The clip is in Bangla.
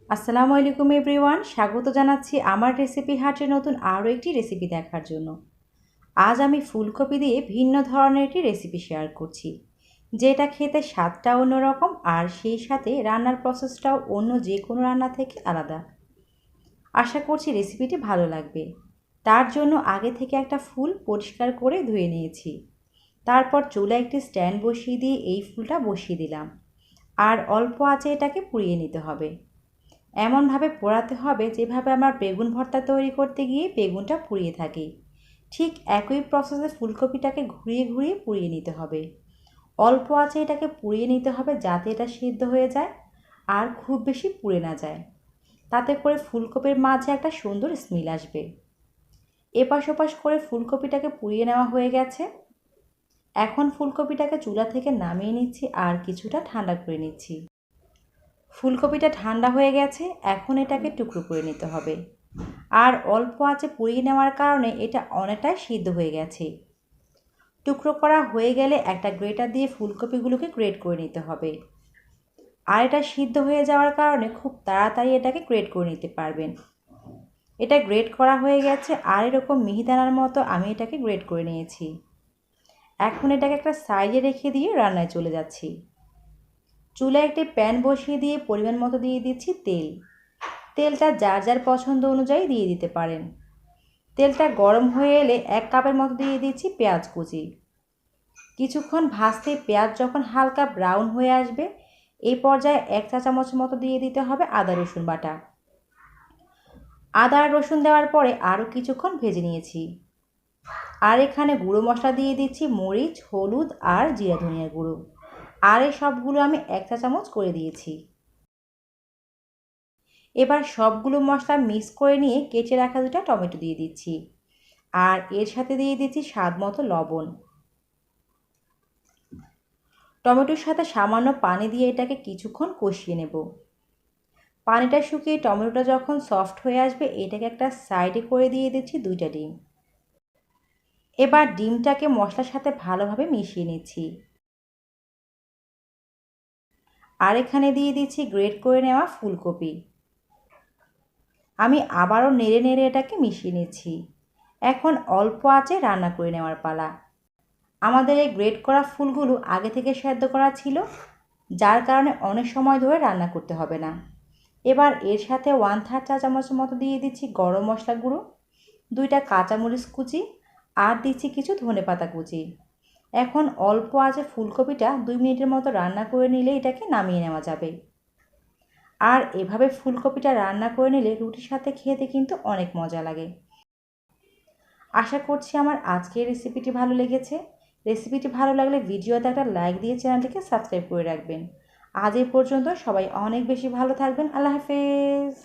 আসসালামু আলাইকুম এভরিওয়ান, স্বাগত জানাচ্ছি আমার রেসিপি হাটের নতুন আরও একটি রেসিপি দেখার জন্য। আজ আমি ফুলকপি দিয়ে ভিন্ন ধরনের একটি রেসিপি শেয়ার করছি, যেটা খেতে স্বাদটা অন্যরকম আর সেই সাথে রান্নার প্রসেসটাও অন্য যে কোনো রান্না থেকে আলাদা। আশা করছি রেসিপিটি ভালো লাগবে। তার জন্য আগে থেকে একটা ফুল পরিষ্কার করে ধুয়ে নিয়েছি। তারপর চুলায় একটি স্ট্যান্ড বসিয়ে দিয়ে এই ফুলটা বসিয়ে দিলাম, আর অল্প আঁচে এটাকে পুড়িয়ে নিতে হবে। এমনভাবে পোড়াতে হবে যেভাবে আমার বেগুন ভর্তা তৈরি করতে গিয়ে বেগুনটা পুড়িয়ে থাকি। ঠিক একই প্রসেসে ফুলকপিটাকে ঘুরিয়ে ঘুরিয়ে পুড়িয়ে নিতে হবে। অল্প আঁচে এটাকে পুড়িয়ে নিতে হবে যাতে এটা সিদ্ধ হয়ে যায় আর খুব বেশি পুড়ে না যায়। তাতে করে ফুলকপির মাঝে একটা সুন্দর স্মেল আসবে। এপাশ ওপাশ করে ফুলকপিটাকে পুড়িয়ে নেওয়া হয়ে গেছে। এখন ফুলকপিটাকে চুলা থেকে নামিয়ে নিচ্ছি আর কিছুটা ঠান্ডা করে নিচ্ছি। ফুলকপিটা ঠান্ডা হয়ে গেছে, এখন এটাকে টুকরো করে নিতে হবে। আর অল্প আঁচে পুড়িয়ে নেওয়ার কারণে এটা অনেকটাই সিদ্ধ হয়ে গেছে। টুকরো করা হয়ে গেলে একটা গ্রেটার দিয়ে ফুলকপিগুলোকে গ্রেট করে নিতে হবে। আর এটা সিদ্ধ হয়ে যাওয়ার কারণে খুব তাড়াতাড়ি এটাকে গ্রেট করে নিতে পারবেন। এটা গ্রেট করা হয়ে গেছে আর এরকম মিহিদানার মতো আমি এটাকে গ্রেট করে নিয়েছি। এখন এটাকে একটা সাইডে রেখে দিয়ে রান্নায় চলে যাচ্ছি। চুলায় একটি প্যান বসিয়ে দিয়ে পরিমাণ মতো দিয়ে দিচ্ছি তেল। তেলটা যার যার পছন্দ অনুযায়ী দিয়ে দিতে পারেন। তেলটা গরম হয়ে এলে 1 কাপের মতো দিয়ে দিচ্ছি পেঁয়াজ কুচি। কিছুক্ষণ ভাজতে পেঁয়াজ যখন হালকা ব্রাউন হয়ে আসবে, এই পর্যায়ে 1 চা চামচের মতো দিয়ে দিতে হবে আদা রসুন বাটা। আদা আর রসুন দেওয়ার পরে আরও কিছুক্ষণ ভেজে নিয়েছি। আর এখানে গুঁড়ো মশলা দিয়ে দিচ্ছি মরিচ, হলুদ আর জিরা ধনিয়ার গুঁড়ো। আর এই সবগুলো আমি 1 চা চামচ করে দিয়েছি। এবার সবগুলো মশলা মিক্স করে নিয়ে কেটে রাখা 2টা টমেটো দিয়ে দিচ্ছি। আর এর সাথে দিয়ে দিচ্ছি স্বাদ মতো লবণ। টমেটোর সাথে সামান্য পানি দিয়ে এটাকে কিছুক্ষণ কষিয়ে নেব। পানিটা শুকিয়ে টমেটোটা যখন সফট হয়ে আসবে, এটাকে একটা সাইডে করে দিয়ে দিচ্ছি 2টা ডিম। এবার ডিমটাকে মশলার সাথে ভালোভাবে মিশিয়ে নিচ্ছি। আর এখানে দিয়ে দিচ্ছি গ্রেট করে নেওয়া ফুলকপি। আমি আবারও নেড়ে নেড়ে এটাকে মিশিয়ে নিচ্ছি। এখন অল্প আঁচে রান্না করে নেওয়ার পালা। আমাদের এই গ্রেট করা ফুলগুলো আগে থেকে সেদ্ধ করা ছিল, যার কারণে অনেক সময় ধরে রান্না করতে হবে না। এবার এর সাথে 1/3 চা চামচের মতো দিয়ে দিচ্ছি গরম মশলা গুঁড়ো, 2টা কাঁচামরিচ কুচি আর দিচ্ছি কিছু ধনেপাতা কুচি। এখন অল্প আঁচে ফুলকপিটা 2 মিনিটের মতো রান্না করে নিলে এটাকে নামিয়ে নেওয়া যাবে। আর এভাবে ফুলকপিটা রান্না করে নিলে রুটির সাথে খেতে কিন্তু অনেক মজা লাগে। আশা করছি আমার আজকের রেসিপিটি ভালো লেগেছে। রেসিপিটি ভালো লাগলে ভিডিওতে একটা লাইক দিয়ে চ্যানেলটিকে সাবস্ক্রাইব করে রাখবেন। আজ এই পর্যন্ত, সবাই অনেক বেশি ভালো থাকবেন। আল্লাহ হাফেজ।